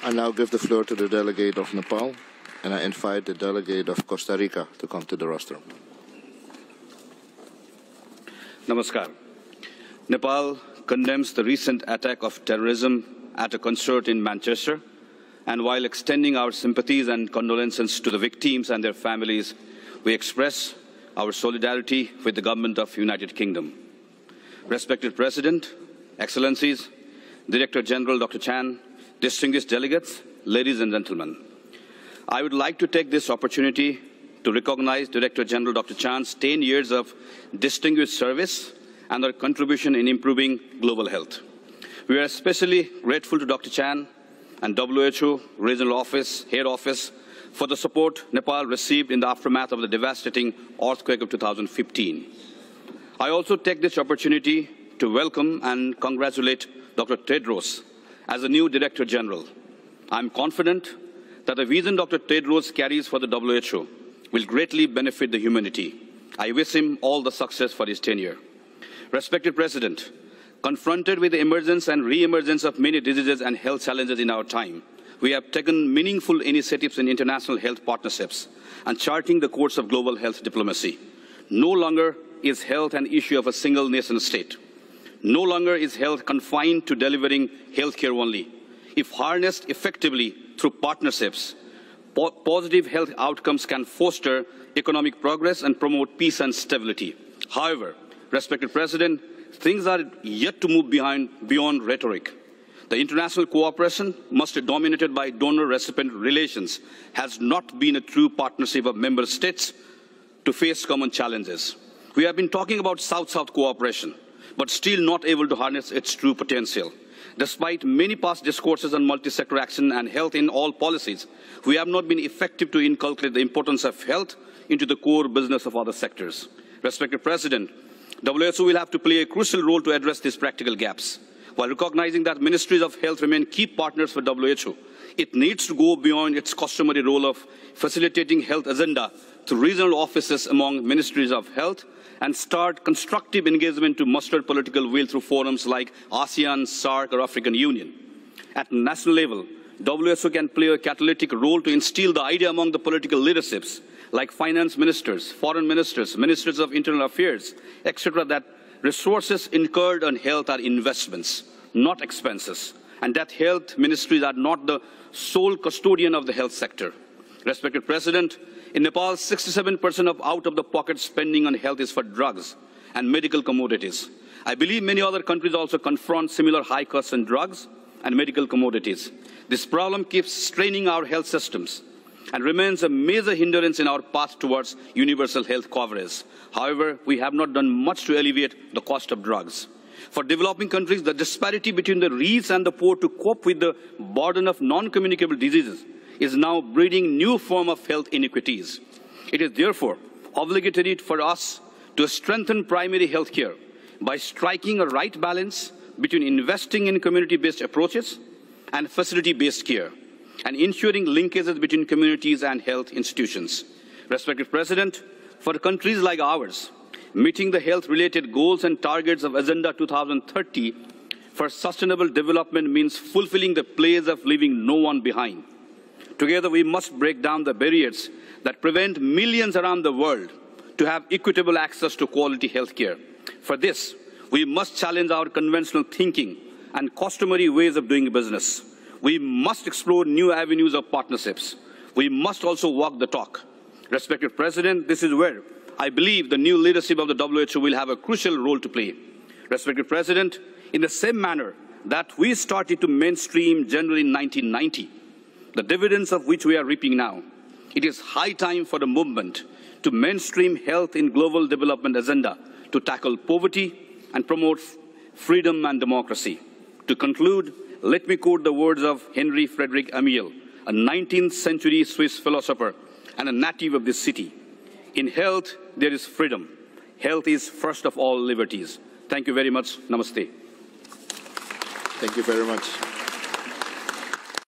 I now give the floor to the delegate of Nepal, and I invite the delegate of Costa Rica to come to the rostrum. Namaskar. Nepal condemns the recent attack of terrorism at a concert in Manchester, and while extending our sympathies and condolences to the victims and their families, we express our solidarity with the government of the United Kingdom. Respected President, Excellencies, Director General Dr. Chan, distinguished delegates, ladies and gentlemen, I would like to take this opportunity to recognize Director General Dr. Chan's 10 years of distinguished service and their contribution in improving global health. We are especially grateful to Dr. Chan and WHO Regional Office, Head Office, for the support Nepal received in the aftermath of the devastating earthquake of 2015. I also take this opportunity to welcome and congratulate Dr. Tedros as the new Director General. I am confident that the vision Dr. Tedros carries for the WHO will greatly benefit the humanity. I wish him all the success for his tenure. Respected President, confronted with the emergence and re-emergence of many diseases and health challenges in our time, we have taken meaningful initiatives in international health partnerships and charting the course of global health diplomacy. No longer is health an issue of a single nation state. No longer is health confined to delivering healthcare only. If harnessed effectively through partnerships, positive health outcomes can foster economic progress and promote peace and stability. However, respected President, things are yet to move beyond rhetoric. The international cooperation, must be dominated by donor-recipient relations, has not been a true partnership of member states to face common challenges. We have been talking about South-South cooperation, but still not able to harness its true potential. Despite many past discourses on multi-sector action and health in all policies, we have not been effective to inculcate the importance of health into the core business of other sectors. Respected President, WHO will have to play a crucial role to address these practical gaps. While recognizing that ministries of health remain key partners for WHO, it needs to go beyond its customary role of facilitating health agenda through regional offices among ministries of health and start constructive engagement to muster political will through forums like ASEAN, SAARC, or African Union. At national level, WHO can play a catalytic role to instill the idea among the political leaderships like finance ministers, foreign ministers, ministers of internal affairs, etc., that resources incurred on health are investments, not expenses, and that health ministries are not the sole custodian of the health sector. Respected President, in Nepal, 67% of out-of-the-pocket spending on health is for drugs and medical commodities. I believe many other countries also confront similar high costs in drugs and medical commodities. This problem keeps straining our health systems and remains a major hindrance in our path towards universal health coverage. However, we have not done much to alleviate the cost of drugs. For developing countries, the disparity between the rich and the poor to cope with the burden of non-communicable diseases is now breeding new forms of health inequities. It is therefore obligatory for us to strengthen primary health care by striking a right balance between investing in community-based approaches and facility-based care, and ensuring linkages between communities and health institutions. Respected President, for countries like ours, meeting the health-related goals and targets of Agenda 2030 for sustainable development means fulfilling the place of leaving no one behind. Together, we must break down the barriers that prevent millions around the world to have equitable access to quality health care. For this, we must challenge our conventional thinking and customary ways of doing business. We must explore new avenues of partnerships. We must also walk the talk. Respected President, this is where I believe the new leadership of the WHO will have a crucial role to play. Respected President, in the same manner that we started to mainstream gender in 1990, the dividends of which we are reaping now, it is high time for the movement to mainstream health in global development agenda to tackle poverty and promote freedom and democracy. To conclude, let me quote the words of Henry Frederick Amiel, a 19th century Swiss philosopher and a native of this city. In health, there is freedom. Health is first of all liberties. Thank you very much. Namaste. Thank you very much.